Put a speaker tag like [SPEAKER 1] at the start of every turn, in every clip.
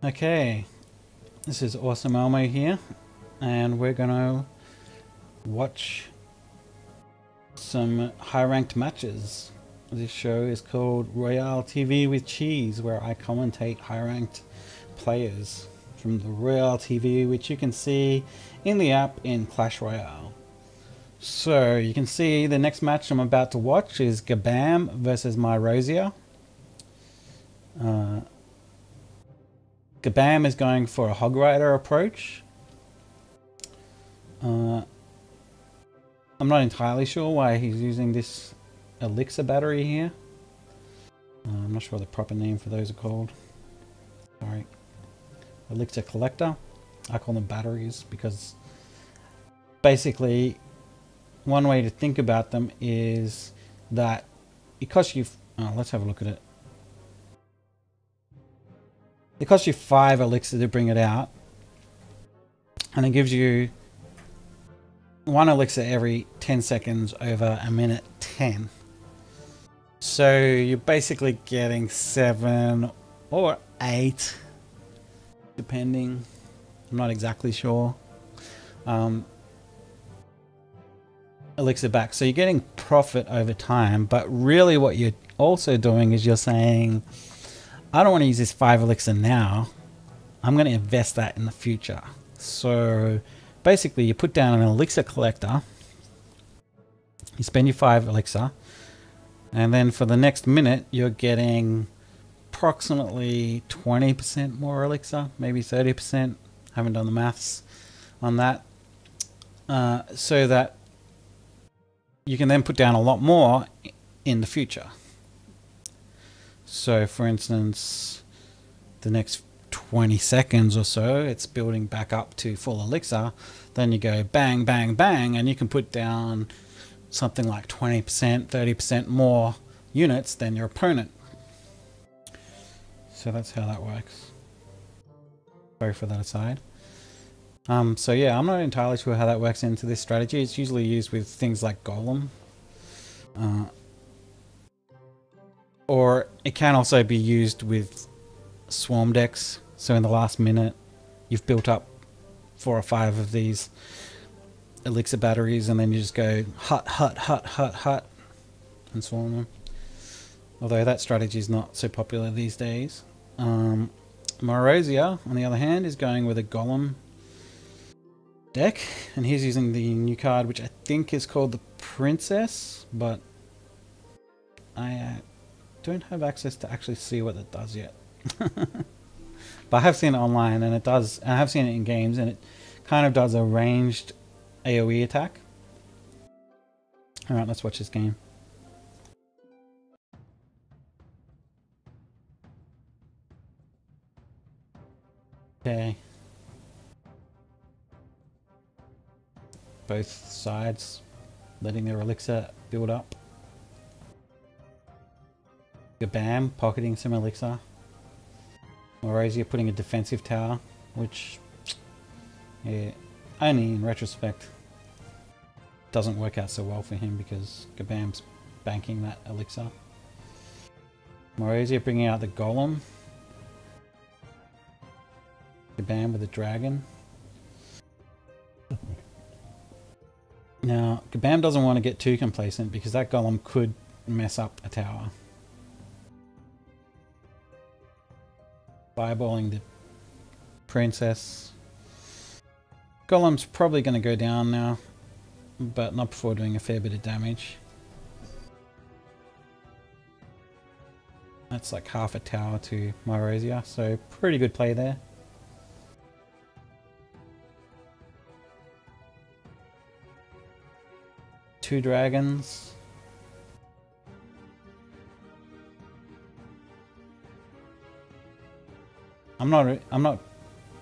[SPEAKER 1] Okay, this is Awesome Elmo here, and we're gonna watch some high ranked matches. This show is called Royale TV with Cheese, where I commentate high ranked players from the Royale TV, which you can see in the app in Clash Royale. So you can see the next match I'm about to watch is Gabam versus Myrosia. Gabam is going for a Hog Rider approach. I'm not entirely sure why he's using this elixir battery here. I'm not sure what the proper name for those are called. Sorry. Elixir collector. I call them batteries because basically one way to think about them is that it costs you... let's have a look at it. It costs you 5 elixir to bring it out, and it gives you 1 elixir every 10 seconds over a minute 10. So you're basically getting 7 or 8, depending. I'm not exactly sure. Elixir back. So you're getting profit over time, but really what you're also doing is you're saying, I don't want to use this 5 elixir now. I'm going to invest that in the future. So basically you put down an elixir collector, you spend your 5 elixir, and then for the next minute you're getting approximately 20% more elixir, maybe 30%. Haven't done the maths on that. So that you can then put down a lot more in the future. So for instance, the next 20 seconds or so, it's building back up to full elixir. Then you go bang, bang, bang, and you can put down something like 20%, 30% more units than your opponent. So that's how that works. Sorry for that aside. So yeah, I'm not entirely sure how that works into this strategy. It's usually used with things like Golem. Or it can also be used with swarm decks. So in the last minute, you've built up 4 or 5 of these elixir batteries, and then you just go hut, hut, hut, hut, hut, and swarm them. Although that strategy is not so popular these days. Myrosia, on the other hand, is going with a Golem deck, and he's using the new card, which I think is called the Princess, but I don't have access to actually see what it does yet. But I have seen it online, and it does, and I have seen it in games, and it kind of does a ranged AoE attack. Alright, let's watch this game. Okay. Both sides letting their elixir build up. Gabam pocketing some elixir. Myrosia putting a defensive tower, which, yeah, only in retrospect doesn't work out so well for him because Gabam's banking that elixir. Myrosia bringing out the Golem. Gabam with a dragon. Now, Gabam doesn't want to get too complacent because that Golem could mess up a tower. Fireballing the Princess. Golem's probably going to go down now, but not before doing a fair bit of damage. That's like half a tower to Myrosia, so pretty good play there. Two dragons. I'm not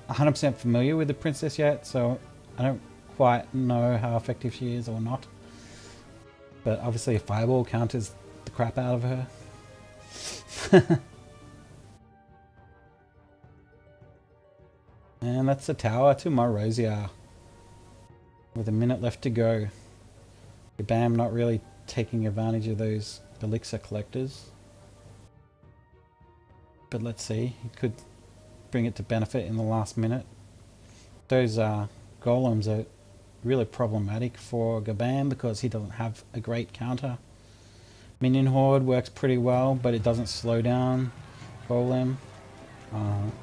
[SPEAKER 1] 100% familiar with the Princess yet, so I don't quite know how effective she is or not. But obviously a fireball counters the crap out of her. And that's a tower to Myrosia with a minute left to go. Gabam not really taking advantage of those elixir collectors. But let's see, he could bring it to benefit in the last minute. Those golems are really problematic for Gaban because he doesn't have a great counter. Minion Horde works pretty well, but it doesn't slow down Golem.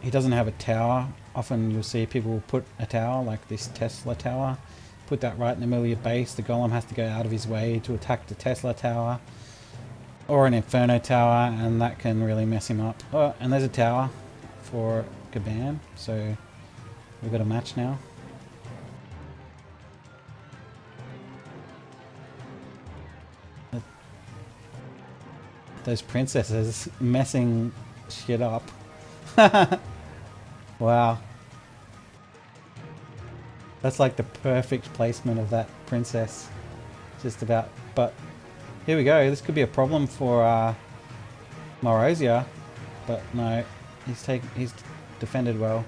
[SPEAKER 1] He doesn't have a tower. Often you'll see people will put a tower, like this Tesla tower, put that right in the middle of your base. The Golem has to go out of his way to attack the Tesla tower or an Inferno tower, and that can really mess him up. Oh, and there's a tower for Gaban, so we've got a match now. Those princesses messing shit up. Wow. That's like the perfect placement of that princess. Just about. But here we go. This could be a problem for Morozia. But no, he's defended well.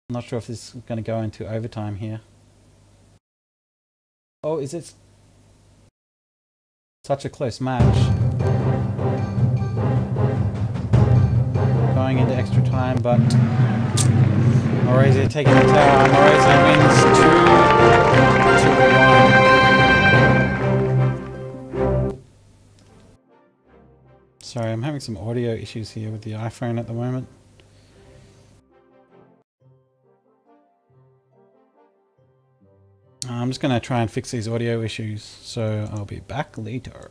[SPEAKER 1] I'm not sure if this is going to go into overtime here. Oh, is it such a close match? Going into extra time, but Morozia taking the tower. Morozia wins 2-1. Sorry, I'm having some audio issues here with the iPhone at the moment. I'm just going to try and fix these audio issues, so I'll be back later.